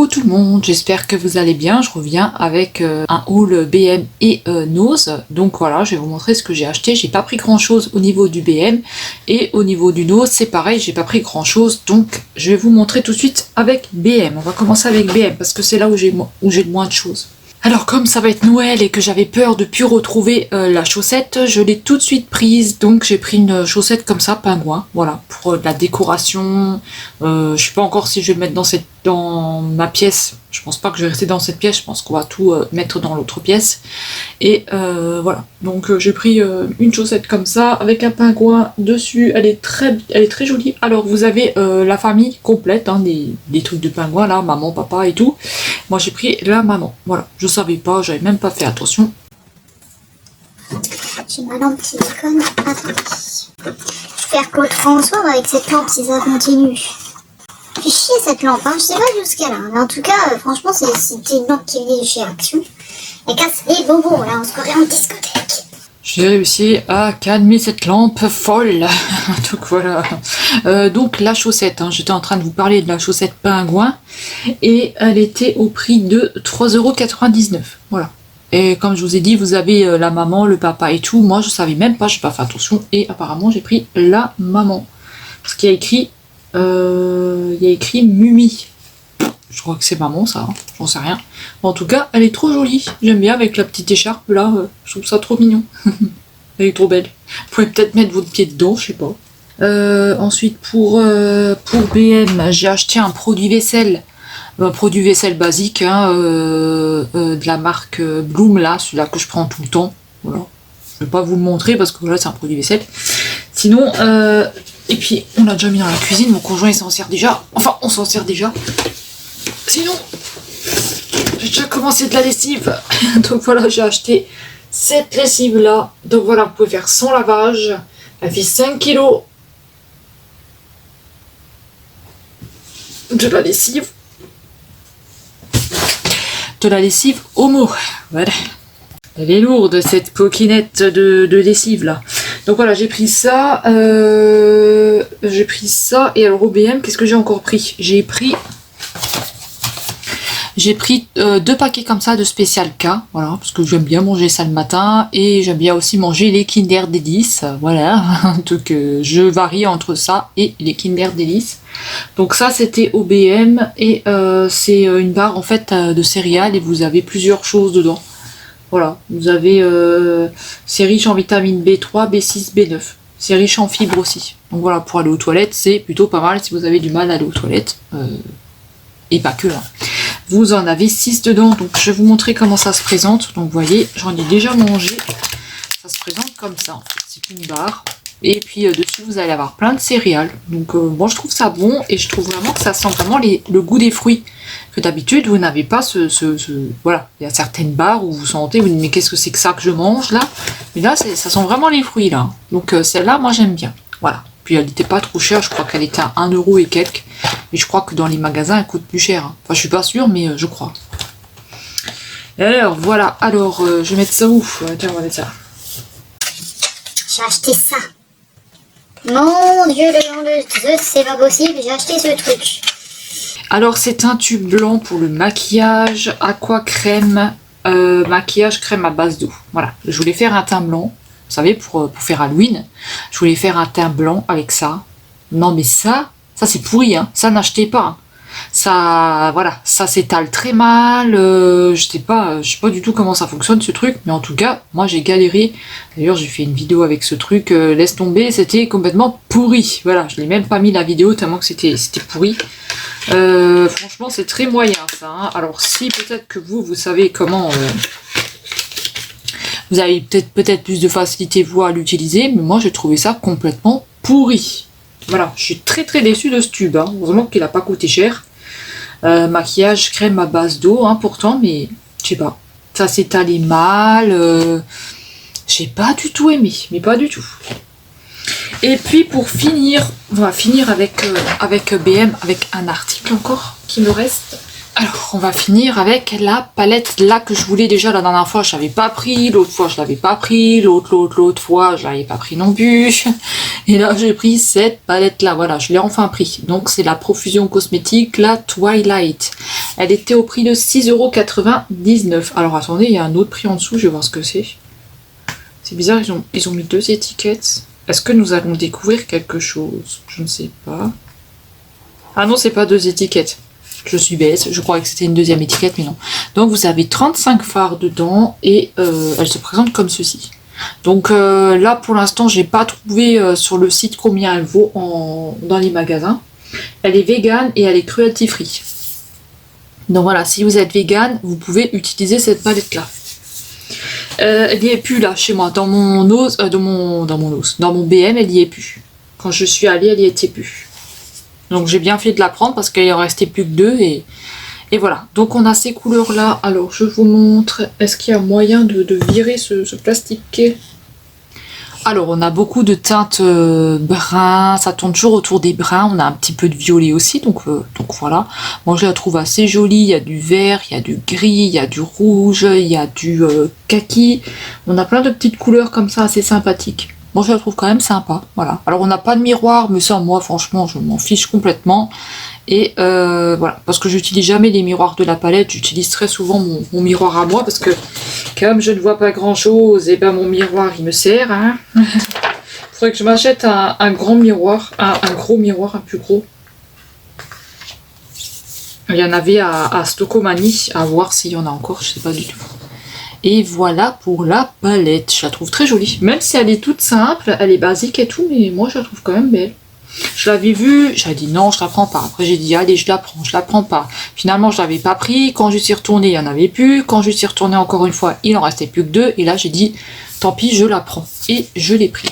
Coucou tout le monde, j'espère que vous allez bien. Je reviens avec un haul BM et Nose. Donc voilà, je vais vous montrer ce que j'ai acheté. J'ai pas pris grand chose au niveau du BM et au niveau du Nose c'est pareil, j'ai pas pris grand chose. Donc je vais vous montrer tout de suite avec BM. On va commencer avec BM parce que c'est là où j'ai le moins de choses. Alors comme ça va être Noël et que j'avais peur de plus retrouver la chaussette, je l'ai tout de suite prise. Donc j'ai pris une chaussette comme ça, pingouin, voilà, pour la décoration. Je sais pas encore si je vais le mettre dans ma pièce. Je pense pas que je vais rester dans cette pièce, je pense qu'on va tout mettre dans l'autre pièce. Et voilà, donc j'ai pris une chaussette comme ça, avec un pingouin dessus, elle est très jolie. Alors vous avez la famille complète, hein, des trucs de pingouin là, maman, papa et tout. Moi j'ai pris la maman, voilà, je savais pas, j'avais même pas fait attention. J'ai ma lampe qui déconne, attendez. Je vais faire Claude François avec cette lampe si ça continue. Fait chier cette lampe, hein. Je sais pas jusqu'à là, mais en tout cas, franchement, c'était une lampe qui venait de chez Action. Elle casse les bonbons, là, on se croirait en discothèque. J'ai réussi à calmer cette lampe folle. Donc voilà. Donc la chaussette, hein. J'étais en train de vous parler de la chaussette pingouin et elle était au prix de 3,99 €. Voilà. Et comme je vous ai dit, vous avez la maman, le papa et tout. Moi je savais même pas, j'ai pas fait attention et apparemment j'ai pris la maman. Parce qu'il y a écrit Mumi. Je crois que c'est maman ça, hein. J'en sais rien. En tout cas, elle est trop jolie. J'aime bien avec la petite écharpe là, je trouve ça trop mignon. Elle est trop belle. Vous pouvez peut-être mettre votre pied dedans, je sais pas. Ensuite pour BM, j'ai acheté un produit vaisselle. Un produit vaisselle basique, hein, de la marque Bloom là, celui-là que je prends tout le temps. Voilà. Je vais pas vous le montrer parce que là c'est un produit vaisselle. Sinon, et puis on l'a déjà mis dans la cuisine, mon conjoint il s'en sert déjà. Enfin, on s'en sert déjà. Sinon, j'ai déjà commencé de la lessive. Donc voilà, j'ai acheté cette lessive là. Donc voilà, vous pouvez faire sans lavage. Elle fait 5 kg de la lessive. De la lessive Homo. Voilà. Elle est lourde cette coquinette de lessive là. Donc voilà, j'ai pris ça. Et alors au BM, qu'est-ce que j'ai encore pris? J'ai pris 2 paquets comme ça de Spécial K, voilà, parce que j'aime bien manger ça le matin et j'aime bien aussi manger les Kinder Délices, voilà. Donc je varie entre ça et les Kinder Délices. Donc ça c'était au BM et c'est une barre en fait de céréales et vous avez plusieurs choses dedans. Voilà, vous avez c'est riche en vitamine B3, B6, B9. C'est riche en fibres aussi. Donc voilà, pour aller aux toilettes, c'est plutôt pas mal si vous avez du mal à aller aux toilettes. Et pas que. Hein. Vous en avez 6 dedans. Donc je vais vous montrer comment ça se présente. Donc vous voyez, j'en ai déjà mangé. Ça se présente comme ça en fait. C'est une barre. Et puis dessus vous allez avoir plein de céréales. Donc moi je trouve ça bon et je trouve vraiment que ça sent vraiment le goût des fruits. Que d'habitude vous n'avez pas voilà, il y a certaines barres où vous sentez, vous dites mais qu'est-ce que c'est que ça que je mange là? Mais là ça sent vraiment les fruits là. Donc celle-là moi j'aime bien. Voilà. Puis elle n'était pas trop chère, je crois qu'elle était à 1 € et quelques. Mais je crois que dans les magasins elle coûte plus cher. Hein. Enfin je suis pas sûre mais je crois. Et alors voilà, alors je vais mettre ça où? Tiens, on va mettre ça. J'ai acheté ça. Mon Dieu, le nom de Zeus, c'est pas possible, j'ai acheté ce truc. Alors c'est un tube blanc pour le maquillage, aqua crème, maquillage crème à base d'eau. Voilà, je voulais faire un teint blanc, vous savez, pour faire Halloween. Je voulais faire un teint blanc avec ça. Non mais ça c'est pourri, hein. Ça n'achetez pas. Hein. Ça, voilà, ça s'étale très mal. Je sais pas du tout comment ça fonctionne ce truc, mais en tout cas, moi j'ai galéré. D'ailleurs, j'ai fait une vidéo avec ce truc. Laisse tomber, c'était complètement pourri. Voilà, je n'ai même pas mis la vidéo tellement que c'était pourri. Franchement, c'est très moyen ça. Hein. Alors, si peut-être que vous savez comment. Vous avez peut-être plus de facilité vous à l'utiliser, mais moi j'ai trouvé ça complètement pourri. Voilà, je suis très déçue de ce tube. Hein. Heureusement qu'il n'a pas coûté cher. Maquillage crème à base d'eau, hein, pourtant, mais je sais pas. Ça s'étalait mal. J'ai pas du tout aimé, mais pas du tout. Et puis pour finir, on va finir avec BM, avec un article encore qui me reste. Alors, on va finir avec la palette là que je voulais déjà la dernière fois. Je l'avais pas pris, l'autre fois je l'avais pas pris, l'autre fois je l'avais pas pris non plus. Et là j'ai pris cette palette là, voilà, je l'ai enfin pris. Donc c'est la Profusion Cosmétique, la Twilight. Elle était au prix de 6,99 €. Alors attendez, il y a un autre prix en dessous, je vais voir ce que c'est. C'est bizarre, ils ont mis 2 étiquettes. Est-ce que nous allons découvrir quelque chose? Je ne sais pas. Ah non, c'est pas 2 étiquettes. Je suis bête, je croyais que c'était une deuxième étiquette, mais non. Donc vous avez 35 fards dedans et elle se présente comme ceci. Donc là pour l'instant j'ai pas trouvé sur le site combien elle vaut dans les magasins. Elle est vegan et elle est cruelty free. Donc voilà, si vous êtes vegan, vous pouvez utiliser cette palette là. Elle n'y est plus là chez moi, dans mon BM elle n'y est plus. Quand je suis allée elle n'y était plus. Donc j'ai bien fait de la prendre parce qu'il en restait plus que 2 et voilà. Donc on a ces couleurs là. Alors je vous montre. Est-ce qu'il y a moyen de virer ce plastique? Alors on a beaucoup de teintes bruns. Ça tourne toujours autour des bruns. On a un petit peu de violet aussi. Donc voilà. Moi je la trouve assez jolie. Il y a du vert, il y a du gris, il y a du rouge, il y a du kaki. On a plein de petites couleurs comme ça assez sympathiques. Moi je la trouve quand même sympa, voilà. Alors on n'a pas de miroir, mais ça moi franchement je m'en fiche complètement. Et voilà, parce que j'utilise jamais les miroirs de la palette, j'utilise très souvent mon miroir à moi, parce que comme je ne vois pas grand chose, et ben mon miroir il me sert. Hein. Faudrait que je m'achète un grand miroir, un gros miroir, un plus gros. Il y en avait à Stocomanie, à voir s'il y en a encore, je sais pas du tout. Et voilà pour la palette. Je la trouve très jolie. Même si elle est toute simple, elle est basique et tout, mais moi je la trouve quand même belle. Je l'avais vue, j'avais dit non, je la prends pas. Après j'ai dit allez, je la prends pas. Finalement je l'avais pas pris. Quand je suis retournée, il y en avait plus. Quand je suis retournée encore une fois, il en restait plus que 2. Et là j'ai dit tant pis, je la prends. Et je l'ai prise.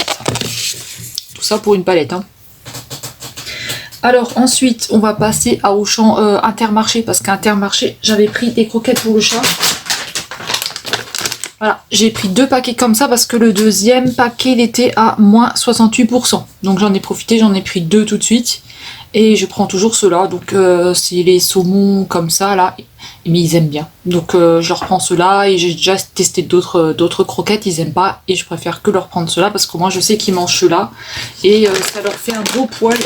Tout ça pour une palette. Hein. Alors ensuite, on va passer à Auchan Intermarché, parce qu'Intermarché, j'avais pris des croquettes pour le chat. Voilà, j'ai pris 2 paquets comme ça parce que le deuxième paquet il était à moins 68%. Donc j'en ai profité, j'en ai pris 2 tout de suite. Et je prends toujours ceux-là. Donc c'est les saumons comme ça là. Mais ils aiment bien. Donc je reprends ceux-là et j'ai déjà testé d'autres croquettes, ils aiment pas. Et je préfère que leur prendre ceux-là parce que moi je sais qu'ils mangent ceux-là. Et ça leur fait un beau poil.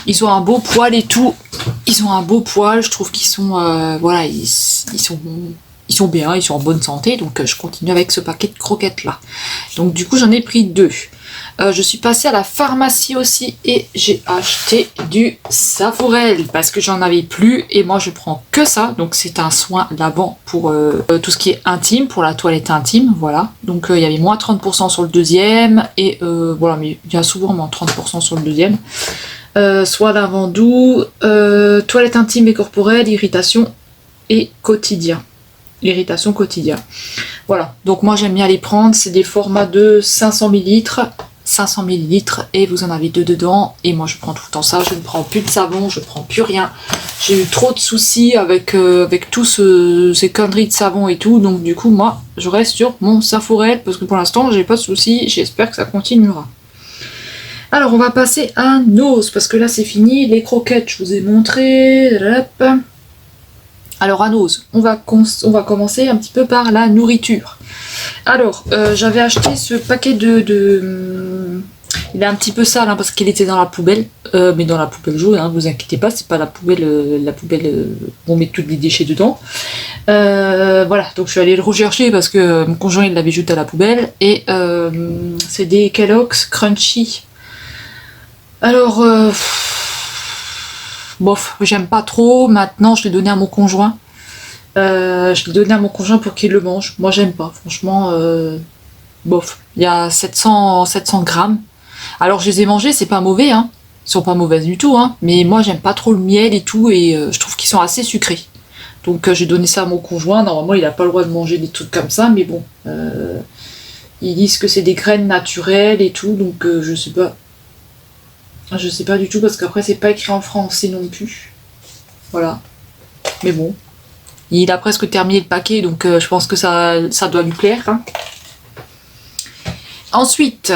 Ils ont un beau poil et tout. Ils ont un beau poil, je trouve qu'ils sont... voilà, ils sont bien, ils sont en bonne santé, donc je continue avec ce paquet de croquettes là. Donc du coup j'en ai pris 2. Je suis passée à la pharmacie aussi et j'ai acheté du Saforel parce que j'en avais plus et moi je prends que ça. Donc c'est un soin lavant pour tout ce qui est intime, pour la toilette intime, voilà. Donc il y avait moins 30% sur le deuxième et voilà, mais il y a souvent moins 30% sur le deuxième. Soin lavant doux, toilette intime et corporelle, irritation et quotidien. Irritation quotidien. Voilà, donc moi j'aime bien les prendre, c'est des formats de 500 ml, 500 ml et vous en avez 2 dedans et moi je prends tout le temps ça, je ne prends plus de savon, je prends plus rien. J'ai eu trop de soucis avec tous ces conneries de savon et tout, donc du coup moi je reste sur mon Saforel parce que pour l'instant j'ai pas de soucis, j'espère que ça continuera. Alors on va passer à Nose parce que là c'est fini, les croquettes je vous ai montré. Hop. Alors à Nose, on va commencer un petit peu par la nourriture. Alors, j'avais acheté ce paquet de... Il est un petit peu sale hein, parce qu'il était dans la poubelle, mais dans la poubelle jaune, hein, vous inquiétez pas, c'est pas la poubelle où on met tous les déchets dedans. Voilà, donc je suis allée le rechercher parce que mon conjoint il l'avait jeté à la poubelle, et c'est des Kellogg's Crunchy. Alors... bof, j'aime pas trop. Maintenant, je l'ai donné à mon conjoint. Pour qu'il le mange. Moi, j'aime pas. Franchement, bof. Il y a 700 grammes. Alors, je les ai mangés, c'est pas mauvais, hein. Ils sont pas mauvaises du tout, hein. Mais moi, j'aime pas trop le miel et tout. Et je trouve qu'ils sont assez sucrés. Donc, j'ai donné ça à mon conjoint. Normalement, il a pas le droit de manger des trucs comme ça. Mais bon. Ils disent que c'est des graines naturelles et tout. Donc, je sais pas. Je sais pas du tout parce qu'après c'est pas écrit en français non plus. Voilà. Mais bon. Il a presque terminé le paquet donc je pense que ça doit lui plaire. Hein. Ensuite,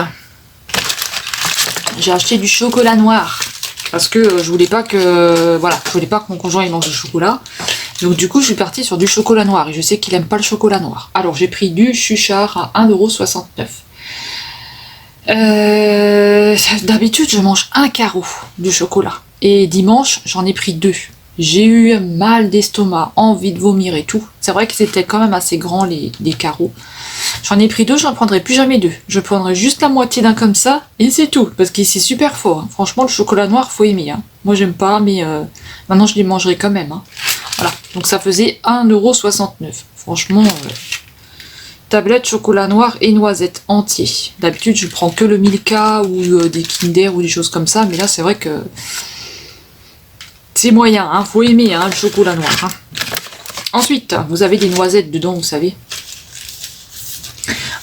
j'ai acheté du chocolat noir. parce que je voulais pas que voilà, je voulais pas que mon conjoint il mange du chocolat. Donc du coup je suis partie sur du chocolat noir et je sais qu'il aime pas le chocolat noir. Alors j'ai pris du Chuchard à 1,69 €. D'habitude je mange un carreau du chocolat et dimanche j'en ai pris 2. J'ai eu mal d'estomac, envie de vomir et tout. C'est vrai que c'était quand même assez grand les carreaux. J'en ai pris 2, j'en prendrai plus jamais 2. Je prendrai juste la moitié d'un comme ça et c'est tout. Parce que c'est super fort. Hein. Franchement, le chocolat noir, faut aimer. Hein. Moi, j'aime pas, mais maintenant, je les mangerai quand même. Hein. Voilà. Donc, ça faisait 1,69 €. Franchement, tablette chocolat noir et noisette entier. D'habitude, je prends que le Milka ou des Kinder ou des choses comme ça. Mais là, c'est vrai que c'est moyen. Hein. Faut aimer hein, le chocolat noir. Hein. Ensuite, vous avez des noisettes dedans, vous savez.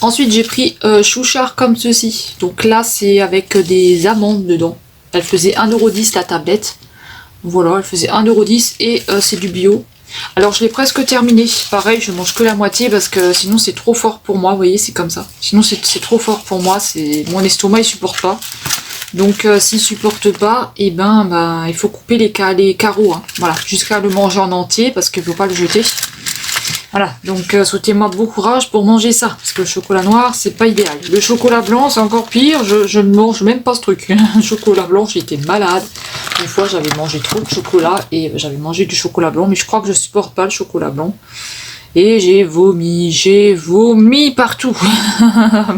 Ensuite, j'ai pris Chouchard comme ceci. Donc là, c'est avec des amandes dedans. Elle faisait 1,10 € la tablette. Voilà, elle faisait 1,10 € et c'est du bio. Alors, je l'ai presque terminé. Pareil, je mange que la moitié parce que sinon, c'est trop fort pour moi. Vous voyez, c'est comme ça. Sinon, c'est trop fort pour moi. Mon estomac, il supporte pas. Donc, s'il supporte pas, et ben, il faut couper les carreaux. Hein. Voilà, jusqu'à le manger en entier parce qu'il ne faut pas le jeter. Voilà, donc souhaitez-moi bon courage pour manger ça, parce que le chocolat noir, c'est pas idéal. Le chocolat blanc, c'est encore pire, je ne mange même pas ce truc. Le chocolat blanc, j'étais malade. Une fois, j'avais mangé trop de chocolat, et j'avais mangé du chocolat blanc, mais je crois que je supporte pas le chocolat blanc. Et j'ai vomi partout.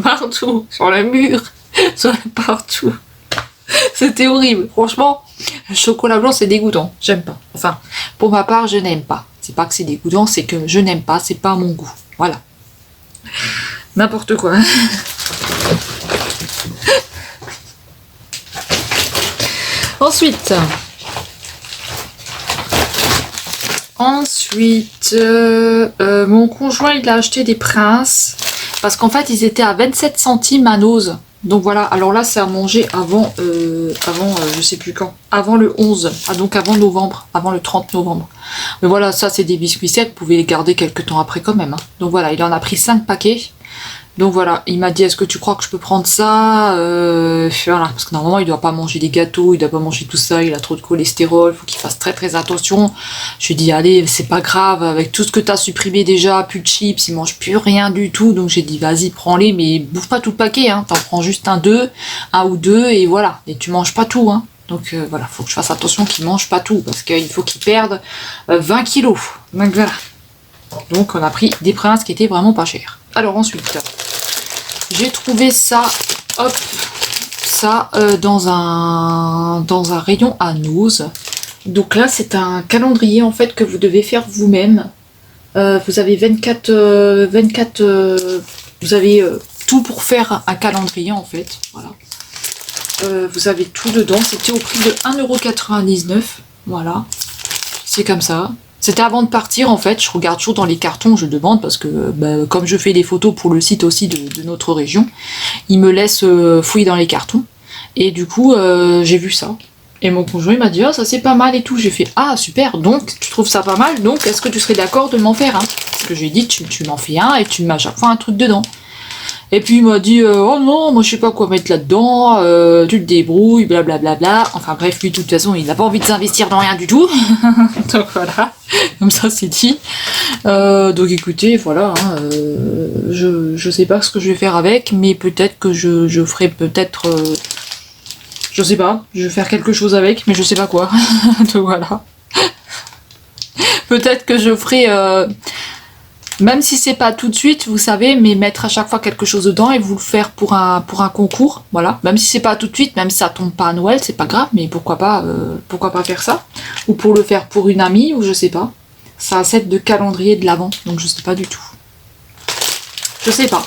Partout, sur le mur, partout. C'était horrible, franchement, le chocolat blanc, c'est dégoûtant, j'aime pas. Enfin, pour ma part, je n'aime pas. C'est pas que c'est dégoûtant, c'est que je n'aime pas, c'est pas à mon goût. Voilà. N'importe quoi. Ensuite, mon conjoint, il a acheté des Princes, parce qu'en fait, ils étaient à 27 centimes à Nose. Donc voilà, alors là c'est à manger avant je sais plus quand, avant le 11, donc avant novembre, avant le 30 novembre. Mais voilà, ça c'est des biscuits secs, vous pouvez les garder quelques temps après quand même. Hein. Donc voilà, il en a pris 5 paquets. Donc voilà, il m'a dit est-ce que tu crois que je peux prendre ça voilà, parce que normalement il doit pas manger des gâteaux, il doit pas manger tout ça, il a trop de cholestérol, faut qu'il fasse très très attention. Je lui ai dit allez, c'est pas grave, avec tout ce que t'as supprimé déjà, plus de chips, il mange plus rien du tout, donc j'ai dit vas-y prends-les, mais bouffe pas tout le paquet, hein. T'en prends juste un ou deux, et voilà, et tu manges pas tout, hein. Donc voilà, faut que je fasse attention qu'il mange pas tout, parce qu'il faut qu'il perde 20 kilos. Donc voilà. Donc on a pris des Princes qui étaient vraiment pas chers. Alors ensuite, j'ai trouvé ça, hop, ça dans un rayon à Nose. Donc là c'est un calendrier en fait que vous devez faire vous-même. Vous avez 24, vous avez tout pour faire un calendrier en fait. Voilà. Vous avez tout dedans. C'était au prix de 1,99 €. Voilà. C'est comme ça. C'était avant de partir en fait, je regarde toujours dans les cartons, je demande parce que comme je fais des photos pour le site aussi de notre région, ils me laissent fouiller dans les cartons. Et du coup, j'ai vu ça. Et mon conjoint m'a dit, ah ça c'est pas mal et tout. J'ai fait, ah super, donc tu trouves ça pas mal, donc est-ce que tu serais d'accord de m'en faire un? Parce que j'ai dit, tu m'en fais un et tu me mets à chaque fois un truc dedans. Et puis il m'a dit oh non, moi je sais pas quoi mettre là-dedans, tu te débrouilles, blablabla. Enfin bref, lui de toute façon il n'a pas envie de s'investir dans rien du tout. Donc voilà, comme ça c'est dit. Donc écoutez, voilà, hein, je sais pas ce que je vais faire avec, mais peut-être que je ferai peut-être... je sais pas, je vais faire quelque chose avec, mais je sais pas quoi. Donc voilà. Peut-être que je ferai... même si c'est pas tout de suite, vous savez, mais mettre à chaque fois quelque chose dedans et vous le faire pour un concours, voilà. Même si c'est pas tout de suite, même si ça tombe pas à Noël, c'est pas grave, mais pourquoi pas faire ça? Ou pour le faire pour une amie, ou je sais pas. C'est un set de calendrier de l'Avent, donc je sais pas du tout. Je sais pas.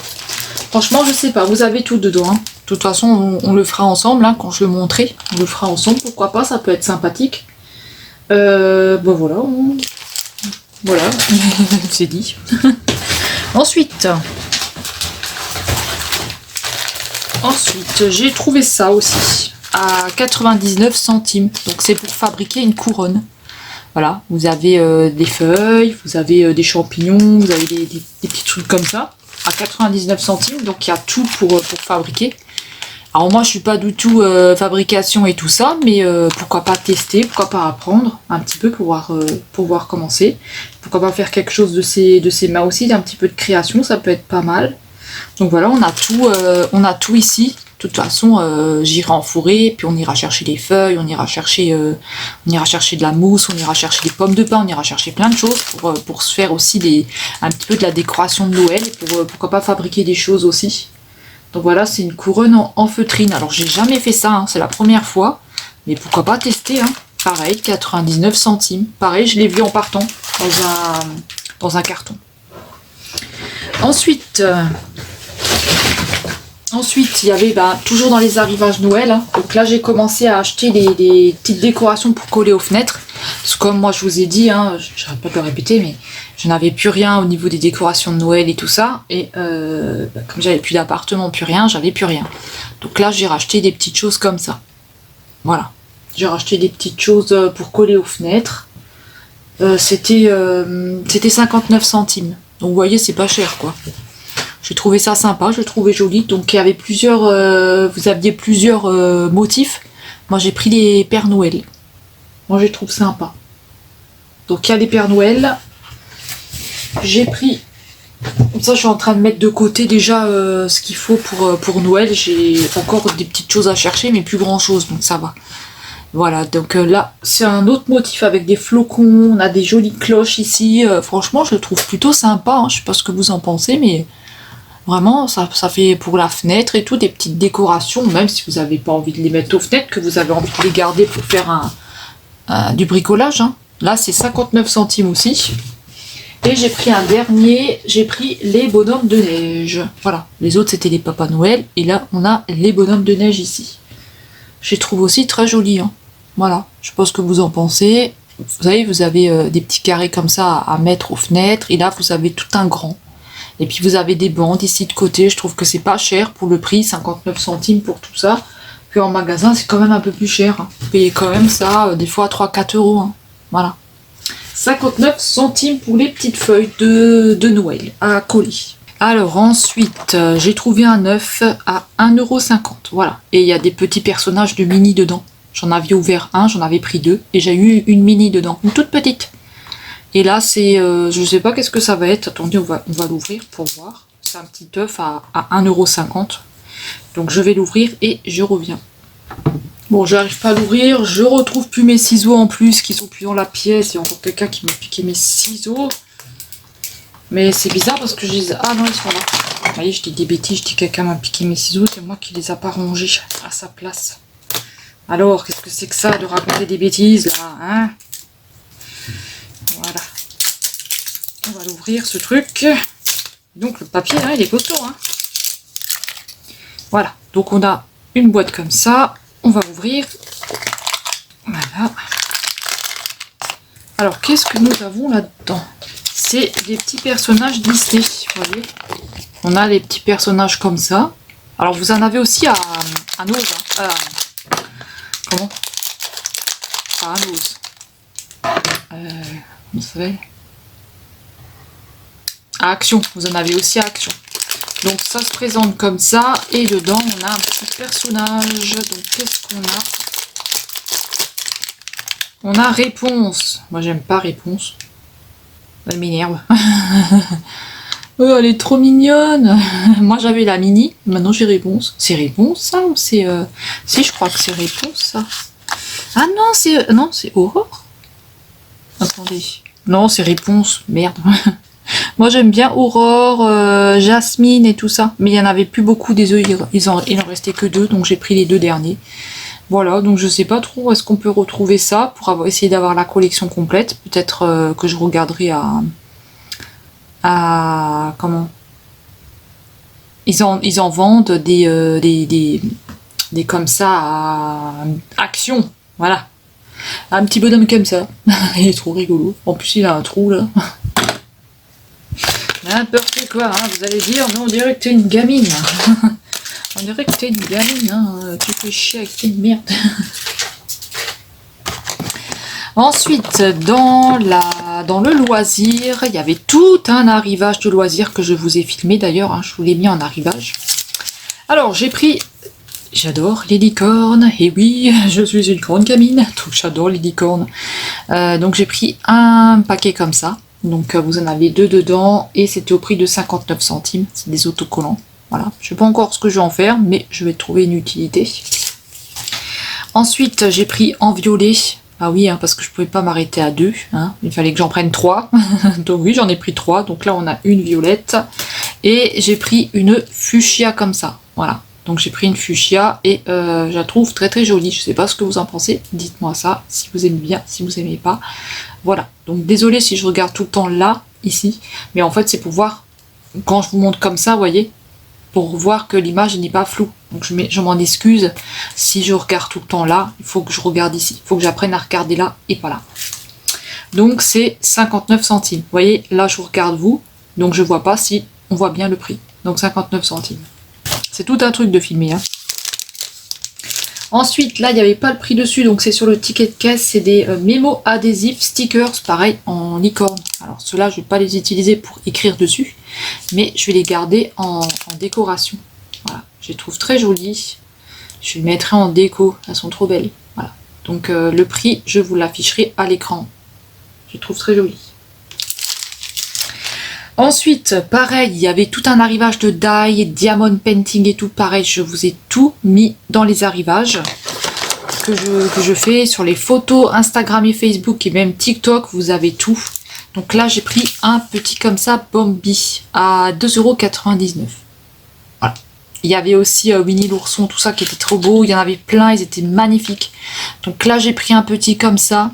Franchement, je sais pas. Vous avez tout dedans. Hein. De toute façon, on le fera ensemble, hein, quand je le montrerai. On le fera ensemble, pourquoi pas, ça peut être sympathique. Bon voilà. Voilà, c'est dit. Ensuite, j'ai trouvé ça aussi à 99 centimes. Donc c'est pour fabriquer une couronne. Voilà, vous avez des feuilles, vous avez des champignons, vous avez des petits trucs comme ça à 99 centimes. Donc il y a tout pour fabriquer. Alors moi je suis pas du tout fabrication et tout ça, mais pourquoi pas tester, pourquoi pas apprendre un petit peu pour voir comment c'est. Pourquoi pas faire quelque chose de ses mains aussi, un petit peu de création, ça peut être pas mal. Donc voilà, on a tout ici. De toute façon, j'irai en forêt, puis on ira chercher des feuilles, on ira chercher de la mousse, on ira chercher des pommes de pin, on ira chercher plein de choses pour se faire aussi un petit peu de la décoration de Noël, et pourquoi pas fabriquer des choses aussi. Donc voilà, c'est une couronne en feutrine. Alors j'ai jamais fait ça, hein, c'est la première fois, mais pourquoi pas tester, hein. Pareil, 99 centimes. Pareil, je l'ai vu en partant dans un carton. Ensuite, il y avait toujours dans les arrivages Noël. Hein. Donc là, j'ai commencé à acheter des petites décorations pour coller aux fenêtres. Parce que comme moi, je vous ai dit, hein, j'arrête pas de le répéter, mais je n'avais plus rien au niveau des décorations de Noël et tout ça. Et comme j'avais plus d'appartement, plus rien, j'avais plus rien. Donc là, j'ai racheté des petites choses comme ça. Voilà. J'ai racheté des petites choses pour coller aux fenêtres. C'était 59 centimes. Donc vous voyez, c'est pas cher, quoi. J'ai trouvé ça sympa, je le trouvais joli. Donc il y avait vous aviez plusieurs motifs. Moi j'ai pris les Pères Noël. Moi je les trouve sympas. Donc il y a les Pères Noël. J'ai pris, comme ça je suis en train de mettre de côté déjà ce qu'il faut pour Noël. J'ai encore des petites choses à chercher, mais plus grand chose, donc ça va. Voilà, donc là c'est un autre motif avec des flocons. On a des jolies cloches ici. Franchement je le trouve plutôt sympa, hein. Je sais pas ce que vous en pensez, mais vraiment, ça fait pour la fenêtre et tout, des petites décorations, même si vous n'avez pas envie de les mettre aux fenêtres, que vous avez envie de les garder pour faire du bricolage. Hein. Là, c'est 59 centimes aussi. Et j'ai pris un dernier, j'ai pris les bonhommes de neige. Voilà, les autres, c'était les Papa Noël. Et là, on a les bonhommes de neige ici. Je les trouve aussi très jolis. Hein. Voilà, je sais pas ce que vous en pensez. Vous savez, vous avez des petits carrés comme ça à mettre aux fenêtres. Et là, vous avez tout un grand. Et puis vous avez des bandes ici de côté, je trouve que c'est pas cher pour le prix, 59 centimes pour tout ça. Puis en magasin c'est quand même un peu plus cher. Hein. Vous payez quand même ça, des fois 3-4 euros. Hein. Voilà. 59 centimes pour les petites feuilles de Noël à coller. Alors ensuite, j'ai trouvé un œuf à 1,50 €. Voilà. Et il y a des petits personnages de mini dedans. J'en avais ouvert un, j'en avais pris deux. Et j'ai eu une mini dedans, une toute petite. Et là, c'est, je sais pas qu'est-ce que ça va être. Attendez, on va l'ouvrir pour voir. C'est un petit œuf à 1,50 €. Donc je vais l'ouvrir et je reviens. Bon, j'arrive pas à l'ouvrir. Je retrouve plus mes ciseaux en plus qui sont plus dans la pièce. Il y a encore quelqu'un qui m'a piqué mes ciseaux. Mais c'est bizarre parce que je les... Ah non, ils sont là. Vous voyez, je dis des bêtises. Je dis quelqu'un m'a piqué mes ciseaux. C'est moi qui les a pas rangés à sa place. Alors, qu'est-ce que c'est que ça de raconter des bêtises là, hein? Voilà. On va l'ouvrir ce truc. Donc le papier là, il est costaud. Hein. Voilà. Donc on a une boîte comme ça. On va ouvrir. Voilà. Alors qu'est-ce que nous avons là-dedans? C'est des petits personnages Disney. Vous voyez. On a les petits personnages comme ça. Alors vous en avez aussi à Nose. Hein. Comment? Pas à Nose. Vous savez, à Action, vous en avez aussi à Action. Donc ça se présente comme ça et dedans on a un petit personnage. Donc qu'est-ce qu'on a? On a Réponse. Moi j'aime pas Réponse. Elle m'énerve. Oh, elle est trop mignonne. Moi j'avais la mini, maintenant j'ai Réponse. C'est Réponse ça ou c'est si, je crois que c'est Réponse ça. Ah non, c'est Aurore. Attendez. Non, c'est Réponse. Merde. Moi, j'aime bien Aurore, Jasmine et tout ça. Mais il n'y en avait plus beaucoup des œufs. Il en restait que 2. Donc, j'ai pris les 2 derniers. Voilà. Donc, je sais pas trop où est-ce qu'on peut retrouver ça pour essayer d'avoir la collection complète. Peut-être que je regarderai comment ils en vendent des comme ça à Action. Voilà. Un petit bonhomme comme ça. Il est trop rigolo. En plus, il a un trou là. N'importe quoi, hein. Vous allez dire, mais on dirait que t'es une gamine. On dirait que t'es une gamine. Hein. Tu fais chier avec tes merdes. Ensuite, dans le loisir, il y avait tout un arrivage de loisirs que je vous ai filmé d'ailleurs. Hein. Je vous l'ai mis en arrivage. Alors, j'ai pris j'adore les licornes. Et oui, je suis une grande gamine, donc j'adore les licornes. Donc j'ai pris un paquet comme ça. Donc vous en avez 2 dedans et c'était au prix de 59 centimes. C'est des autocollants. Voilà, je sais pas encore ce que je vais en faire, mais je vais trouver une utilité. Ensuite, j'ai pris en violet. Ah oui, hein, parce que je pouvais pas m'arrêter à 2. Hein. Il fallait que j'en prenne 3. Donc oui, j'en ai pris 3. Donc là, on a une violette. Et j'ai pris une fuchsia comme ça. Voilà. Donc j'ai pris une fuchsia et je la trouve très très jolie. Je sais pas ce que vous en pensez. Dites-moi ça, si vous aimez bien, si vous aimez pas. Voilà. Donc désolé si je regarde tout le temps là, ici. Mais en fait, c'est pour voir, quand je vous montre comme ça, vous voyez, pour voir que l'image n'est pas floue. Donc je m'en excuse si je regarde tout le temps là. Il faut que je regarde ici. Il faut que j'apprenne à regarder là et pas là. Donc c'est 59 centimes. Vous voyez, là je vous regarde vous. Donc je vois pas si on voit bien le prix. Donc 59 centimes. C'est tout un truc de filmer. Hein. Ensuite, là, il n'y avait pas le prix dessus, donc c'est sur le ticket de caisse. C'est des mémos adhésifs, stickers, pareil, en licorne. Alors, ceux-là, je ne vais pas les utiliser pour écrire dessus, mais je vais les garder en décoration. Voilà, je les trouve très jolies. Je les mettrai en déco, elles sont trop belles. Voilà. Donc, le prix, je vous l'afficherai à l'écran. Je les trouve très jolies. Ensuite, pareil, il y avait tout un arrivage de die, diamond painting et tout. Pareil, je vous ai tout mis dans les arrivages que je fais sur les photos Instagram et Facebook et même TikTok. Vous avez tout. Donc là, j'ai pris un petit comme ça, Bambi, à 2,99 €. Voilà. Il y avait aussi Winnie l'ourson, tout ça qui était trop beau. Il y en avait plein, ils étaient magnifiques. Donc là, j'ai pris un petit comme ça.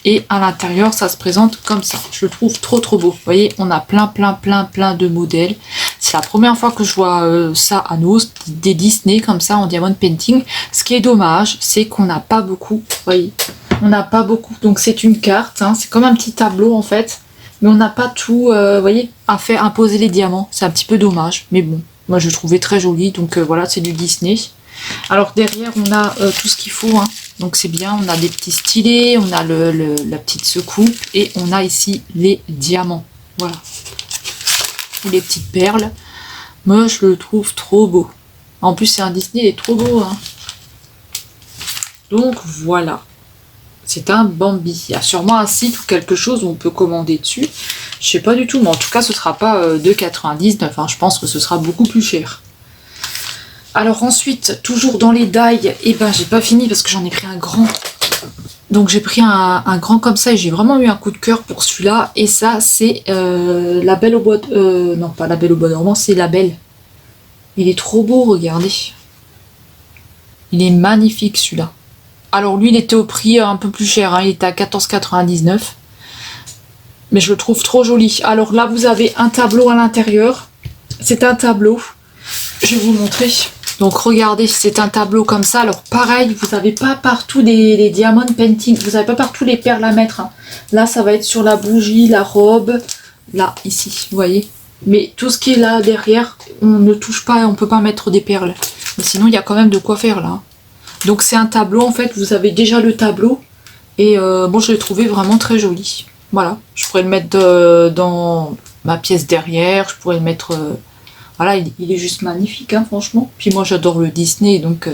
Et à l'intérieur, ça se présente comme ça. Je le trouve trop trop beau. Vous voyez, on a plein de modèles. C'est la première fois que je vois ça à nous, des Disney comme ça en diamond painting. Ce qui est dommage, c'est qu'on n'a pas beaucoup. Vous voyez, on n'a pas beaucoup. Donc c'est une carte, hein, c'est comme un petit tableau en fait. Mais on n'a pas tout, vous voyez, à faire imposer les diamants. C'est un petit peu dommage. Mais bon, moi je le trouvais très joli. Donc voilà, c'est du Disney. Alors derrière, on a tout ce qu'il faut, hein. Donc c'est bien, on a des petits stylets, on a la petite secoupe et on a ici les diamants. Voilà. Ou les petites perles. Moi, je le trouve trop beau. En plus, c'est un Disney, il est trop beau. Hein. Donc voilà. C'est un Bambi. Il y a sûrement un site ou quelque chose où on peut commander dessus. Je sais pas du tout, mais en tout cas, ce sera pas 2,99 €. Hein. Je pense que ce sera beaucoup plus cher. Alors ensuite, toujours dans les die, et ben j'ai pas fini parce que j'en ai pris un grand. Donc j'ai pris un grand comme ça et j'ai vraiment eu un coup de cœur pour celui-là. Et ça, c'est la Belle au bois... non, pas la Belle au bois dormant, c'est la Belle. Il est trop beau, regardez. Il est magnifique celui-là. Alors lui, il était au prix un peu plus cher, hein, il était à 14,99 €. Mais je le trouve trop joli. Alors là, vous avez un tableau à l'intérieur. C'est un tableau. Je vais vous le montrer. Donc regardez, c'est un tableau comme ça. Alors pareil, vous n'avez pas partout des diamond painting. Vous n'avez pas partout les perles à mettre. Hein. Là, ça va être sur la bougie, la robe. Là, ici, vous voyez. Mais tout ce qui est là derrière, on ne touche pas. On ne peut pas mettre des perles. Mais sinon, il y a quand même de quoi faire là. Donc c'est un tableau. En fait, vous avez déjà le tableau. Et bon, je l'ai trouvé vraiment très joli. Voilà. Je pourrais le mettre dans ma pièce derrière. Je pourrais le mettre... Voilà, il est juste magnifique, hein, franchement. Puis moi, j'adore le Disney, donc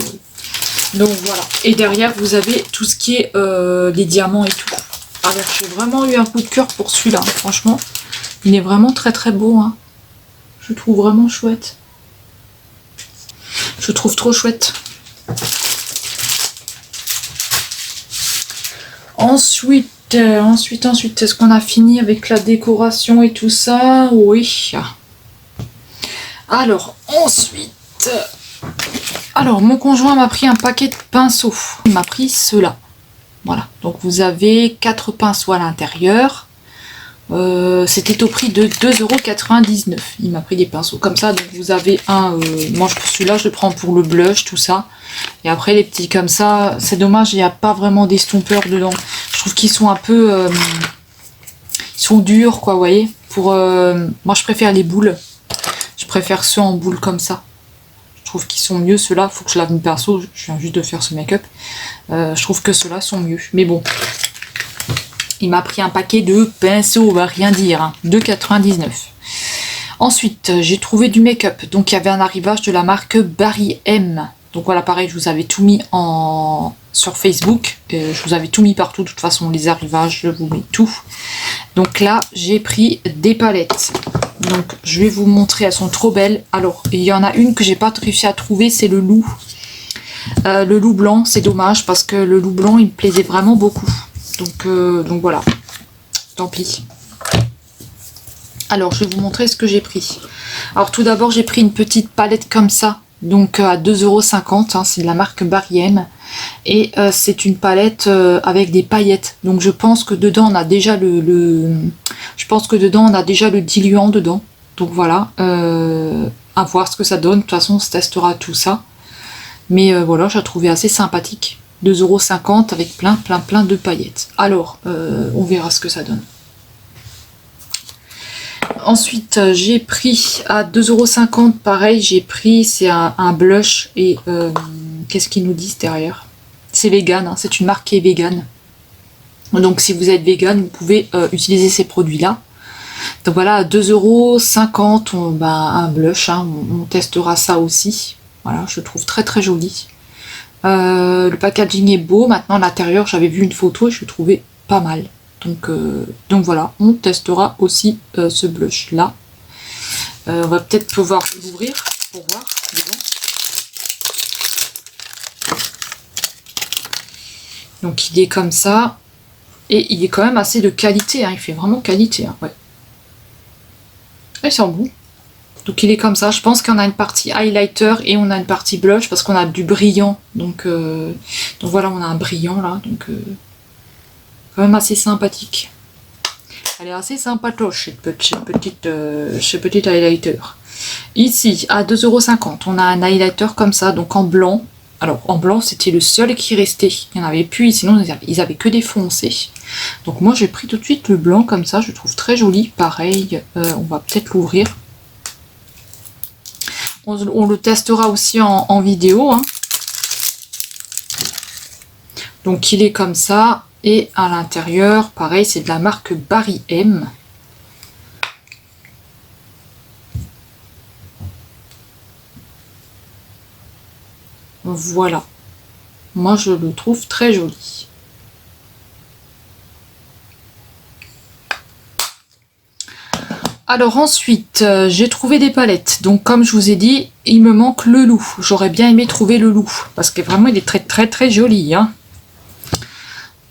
voilà. Et derrière, vous avez tout ce qui est les diamants et tout. Alors, j'ai vraiment eu un coup de cœur pour celui-là, hein, franchement. Il est vraiment très très beau. Hein. Je le trouve vraiment chouette. Je le trouve trop chouette. Ensuite, est-ce qu'on a fini avec la décoration et tout ça? Oui. Alors, ensuite... Alors, mon conjoint m'a pris un paquet de pinceaux. Il m'a pris ceux-là. Voilà. Donc, vous avez 4 pinceaux à l'intérieur. C'était au prix de 2,99 €. Il m'a pris des pinceaux comme ça. Donc, vous avez un... moi, pour celui-là, je le prends pour le blush, tout ça. Et après, les petits comme ça, c'est dommage, il n'y a pas vraiment d'estompeurs dedans. Je trouve qu'ils sont un peu... ils sont durs, quoi, vous voyez. Moi, je préfère les boules. Je préfère ceux en boule comme ça. Je trouve qu'ils sont mieux. Ceux-là, il faut que je lave mes pinceaux. Je viens juste de faire ce make-up. Je trouve que ceux-là sont mieux. Mais bon. Il m'a pris un paquet de pinceaux. On va rien dire. Hein. 2,99 €. Ensuite, j'ai trouvé du make-up. Donc, il y avait un arrivage de la marque Barry M. Donc voilà, pareil, je vous avais tout mis sur Facebook. Je vous avais tout mis partout. De toute façon, les arrivages, je vous mets tout. Donc là, j'ai pris des palettes. Donc je vais vous montrer, elles sont trop belles. Alors, il y en a une que j'ai pas réussi à trouver, c'est le loup. Le loup blanc, c'est dommage parce que le loup blanc, il me plaisait vraiment beaucoup. Donc voilà, tant pis. Alors, je vais vous montrer ce que j'ai pris. Alors, tout d'abord, j'ai pris une petite palette comme ça. Donc, à 2,50 €. Hein, c'est de la marque Barry M. Et c'est une palette avec des paillettes. Donc, je pense que dedans, on a déjà je pense que dedans, on a déjà le diluant dedans. Donc, voilà. À voir ce que ça donne. De toute façon, on se testera tout ça. Mais voilà, j'ai trouvé assez sympathique. 2,50 € avec plein de paillettes. Alors, on verra ce que ça donne. Ensuite, j'ai pris à 2,50 €, pareil, j'ai pris, c'est un blush et qu'est-ce qu'ils nous disent derrière? C'est vegan, hein, c'est une marque qui est vegan. Donc si vous êtes vegan, vous pouvez utiliser ces produits-là. Donc voilà, à 2,50 €, un blush, hein, on testera ça aussi. Voilà, je le trouve très joli. Le packaging est beau, maintenant à l'intérieur, j'avais vu une photo et je le trouvais pas mal. Donc voilà, on testera aussi ce blush là. On va peut-être pouvoir l'ouvrir pour voir. Donc il est comme ça. Et il est quand même assez de qualité, hein, il fait vraiment qualité. Hein, ouais. Et c'est en bout. Donc il est comme ça. Je pense qu'on a une partie highlighter et on a une partie blush parce qu'on a du brillant. Donc voilà, on a un brillant là. Donc quand même assez sympathique. Elle est assez sympatoche, ce petit highlighter. Ici, à 2,50 €, on a un highlighter comme ça, donc en blanc. Alors, en blanc, c'était le seul qui restait. Il n'y en avait plus, sinon ils avaient que des foncés. Donc moi, j'ai pris tout de suite le blanc comme ça, je le trouve très joli. Pareil, on va peut-être l'ouvrir. On le testera aussi en vidéo. Hein. Donc, il est comme ça. Et à l'intérieur, pareil, c'est de la marque Barry M. Voilà. Moi, je le trouve très joli. Alors ensuite, j'ai trouvé des palettes. Donc comme je vous ai dit, il me manque le loup. J'aurais bien aimé trouver le loup. Parce que vraiment, il est très joli. Hein.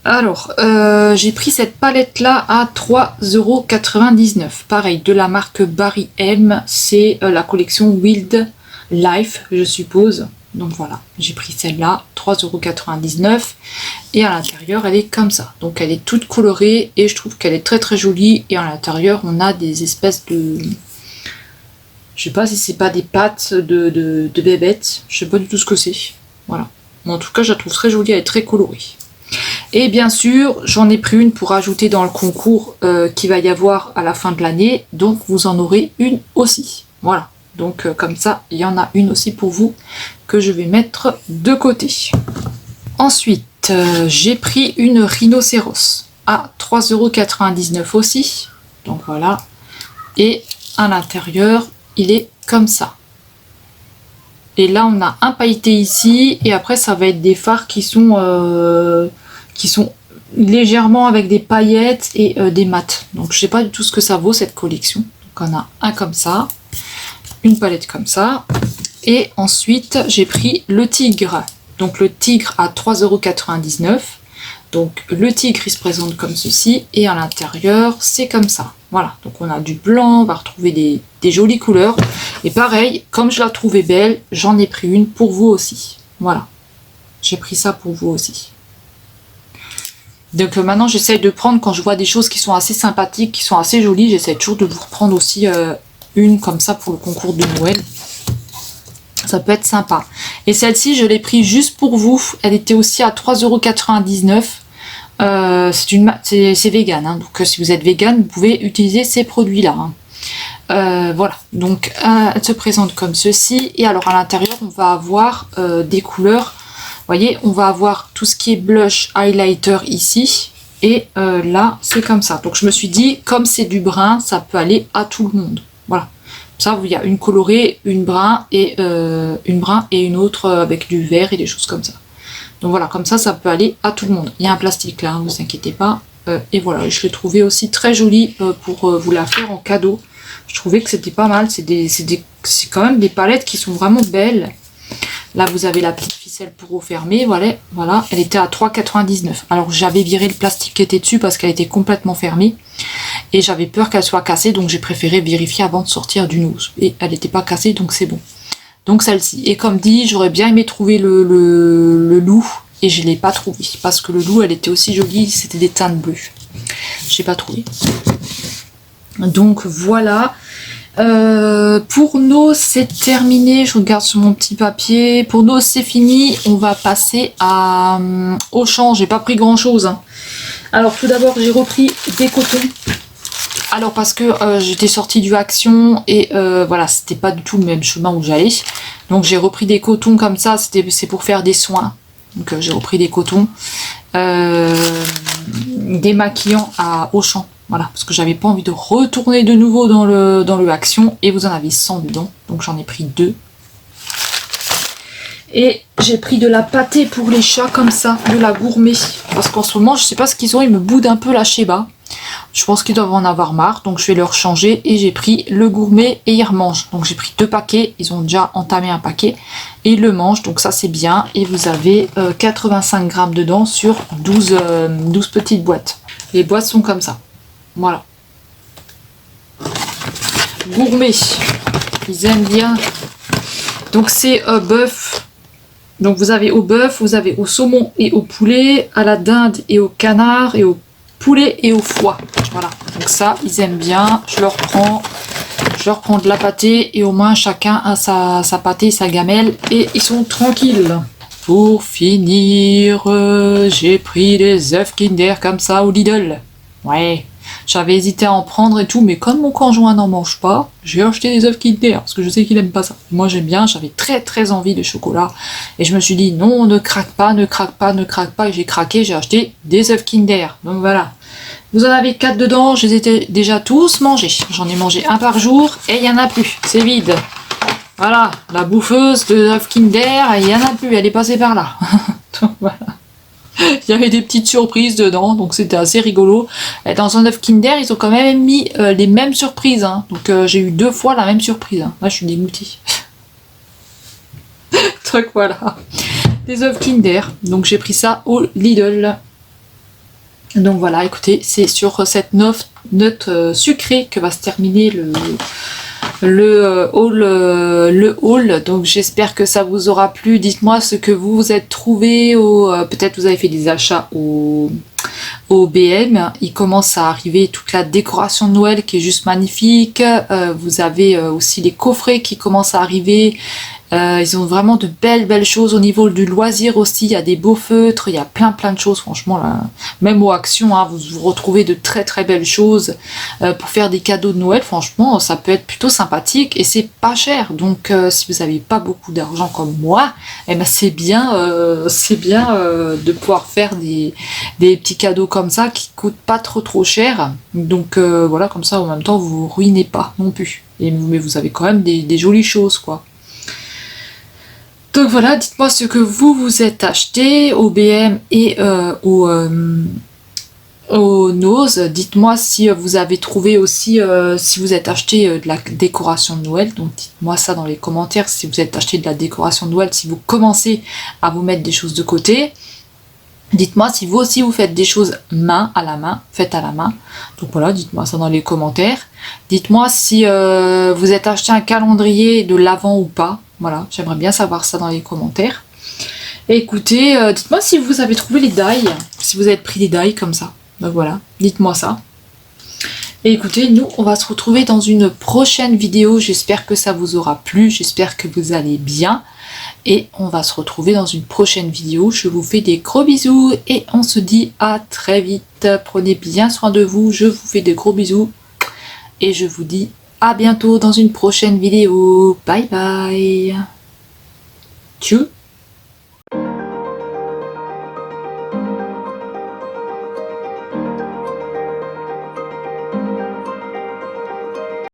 Alors, j'ai pris cette palette-là à 3,99 €. Pareil, de la marque Barry M. C'est la collection Wild Life, je suppose. Donc voilà, j'ai pris celle-là, 3,99 €. Et à l'intérieur, elle est comme ça. Donc elle est toute colorée et je trouve qu'elle est très jolie. Et à l'intérieur, on a des espèces de... Je sais pas si c'est pas des pattes de bébêtes. Je sais pas du tout ce que c'est. Voilà. Mais en tout cas, je la trouve très jolie, elle est très colorée. Et bien sûr, j'en ai pris une pour ajouter dans le concours qu'il va y avoir à la fin de l'année. Donc, vous en aurez une aussi. Voilà. Donc, comme ça, il y en a une aussi pour vous que je vais mettre de côté. Ensuite, j'ai pris une rhinocéros à 3,99 € aussi. Donc, voilà. Et à l'intérieur, il est comme ça. Et là, on a un pailleté ici. Et après, ça va être des fards qui sont légèrement avec des paillettes et des mats. Donc je sais pas du tout ce que ça vaut cette collection. Donc on a un comme ça, une palette comme ça, et ensuite j'ai pris le tigre. Donc le tigre à 3,99 €. Donc le tigre il se présente comme ceci et à l'intérieur c'est comme ça. Voilà, donc on a du blanc, on va retrouver des jolies couleurs. Et pareil, comme je la trouvais belle, j'en ai pris une pour vous aussi. Voilà, j'ai pris ça pour vous aussi. Donc maintenant j'essaye de prendre, quand je vois des choses qui sont assez sympathiques, qui sont assez jolies, j'essaie toujours de vous reprendre aussi une comme ça pour le concours de Noël. Ça peut être sympa. Et celle-ci je l'ai pris juste pour vous, elle était aussi à 3,99 €. C'est vegan, hein. Donc si vous êtes vegan, vous pouvez utiliser ces produits-là. Hein. Voilà, donc elle se présente comme ceci. Et alors à l'intérieur on va avoir des couleurs. Vous voyez, on va avoir tout ce qui est blush, highlighter ici. Et là, c'est comme ça. Donc je me suis dit, comme c'est du brun, ça peut aller à tout le monde. Voilà. Ça, il y a une colorée, une brun et une autre avec du vert et des choses comme ça. Donc voilà, comme ça peut aller à tout le monde. Il y a un plastique là, ne vous inquiétez pas. Et voilà, je l'ai trouvé aussi très joli pour vous la faire en cadeau. Je trouvais que c'était pas mal. C'est quand même des palettes qui sont vraiment belles. Là, vous avez la petite ficelle pour refermer. Voilà, elle était à 3,99 €. Alors, j'avais viré le plastique qui était dessus parce qu'elle était complètement fermée. Et j'avais peur qu'elle soit cassée, donc j'ai préféré vérifier avant de sortir du nose. Et elle n'était pas cassée, donc c'est bon. Donc celle-ci. Et comme dit, j'aurais bien aimé trouver le loup. Et je ne l'ai pas trouvé. Parce que le loup, elle était aussi jolie. C'était des teintes bleues. Je n'ai pas trouvé. Donc voilà. Pour nos c'est terminé, je regarde sur mon petit papier. Pour nos c'est fini, on va passer à Auchan. J'ai pas pris grand chose hein. Alors tout d'abord j'ai repris des cotons. Alors parce que j'étais sortie du Action et voilà, c'était pas du tout le même chemin où j'allais. Donc j'ai repris des cotons comme ça, c'est pour faire des soins. Donc j'ai repris des cotons démaquillants à Auchan. Voilà, parce que j'avais pas envie de retourner de nouveau dans le Action. Et vous en avez 100 dedans. Donc j'en ai pris 2. Et j'ai pris de la pâtée pour les chats comme ça. De la gourmet. Parce qu'en ce moment, je sais pas ce qu'ils ont. Ils me boudent un peu la Sheba. Je pense qu'ils doivent en avoir marre. Donc je vais leur changer. Et j'ai pris le gourmet et ils remangent. Donc j'ai pris 2 paquets. Ils ont déjà entamé un paquet. Et ils le mangent. Donc ça c'est bien. Et vous avez 85 grammes dedans sur 12 petites boîtes. Les boîtes sont comme ça. Voilà. Gourmet. Ils aiment bien. Donc c'est bœuf. Donc vous avez au bœuf, vous avez au saumon et au poulet, à la dinde et au canard, et au poulet et au foie. Voilà. Donc ça, ils aiment bien. Je leur prends de la pâtée et au moins chacun a sa pâtée, sa gamelle et ils sont tranquilles. Pour finir, j'ai pris des œufs Kinder comme ça au Lidl. Ouais. J'avais hésité à en prendre et tout, mais comme mon conjoint n'en mange pas, j'ai acheté des œufs Kinder, parce que je sais qu'il aime pas ça. Moi j'aime bien, j'avais très très envie de chocolat, et je me suis dit non, ne craque pas, ne craque pas, ne craque pas, et j'ai craqué, j'ai acheté des œufs Kinder. Donc voilà. Vous en avez 4 dedans, je les ai déjà tous mangés. J'en ai mangé un par jour, et il n'y en a plus, c'est vide. Voilà, la bouffeuse de œufs Kinder, il n'y en a plus, elle est passée par là. Donc voilà. Il y avait des petites surprises dedans, donc c'était assez rigolo. Et dans un œuf Kinder, ils ont quand même mis les mêmes surprises. Hein. Donc j'ai eu 2 fois la même surprise. Hein. Là, je suis dégoûtée. Donc voilà. Des œufs Kinder. Donc j'ai pris ça au Lidl. Donc voilà, écoutez, c'est sur cette note sucrée que va se terminer le haul. Donc j'espère que ça vous aura plu. Dites-moi ce que vous vous êtes trouvé peut-être vous avez fait des achats au BM. Il commence à arriver toute la décoration de Noël qui est juste magnifique. Vous avez aussi les coffrets qui commencent à arriver. Ils ont vraiment de belles choses au niveau du loisir aussi. Il y a des beaux feutres, il y a plein de choses. Franchement, là, même aux Actions, hein, vous retrouvez de très belles choses pour faire des cadeaux de Noël. Franchement, ça peut être plutôt sympathique et c'est pas cher. Donc, si vous n'avez pas beaucoup d'argent comme moi, eh ben c'est bien de pouvoir faire des petits cadeaux comme ça qui coûtent pas trop cher. Donc voilà, comme ça, en même temps, vous vous ruinez pas non plus. Mais vous avez quand même des jolies choses, quoi. Donc voilà, dites-moi ce que vous êtes acheté au BM et au Nose. Dites-moi si vous avez trouvé aussi, si vous êtes acheté de la décoration de Noël. Donc dites-moi ça dans les commentaires si vous êtes acheté de la décoration de Noël, si vous commencez à vous mettre des choses de côté. Dites-moi si vous aussi vous faites des choses faites à la main. Donc voilà, dites-moi ça dans les commentaires. Dites-moi si vous êtes acheté un calendrier de l'Avent ou pas. Voilà, j'aimerais bien savoir ça dans les commentaires. Et écoutez, dites-moi si vous avez trouvé les die, si vous avez pris des die comme ça. Donc voilà, dites-moi ça. Et écoutez, nous, on va se retrouver dans une prochaine vidéo. J'espère que ça vous aura plu, j'espère que vous allez bien. Et on va se retrouver dans une prochaine vidéo. Je vous fais des gros bisous et on se dit à très vite. Prenez bien soin de vous, je vous fais des gros bisous. Et je vous dis à bientôt dans une prochaine vidéo. Bye bye. Tchou.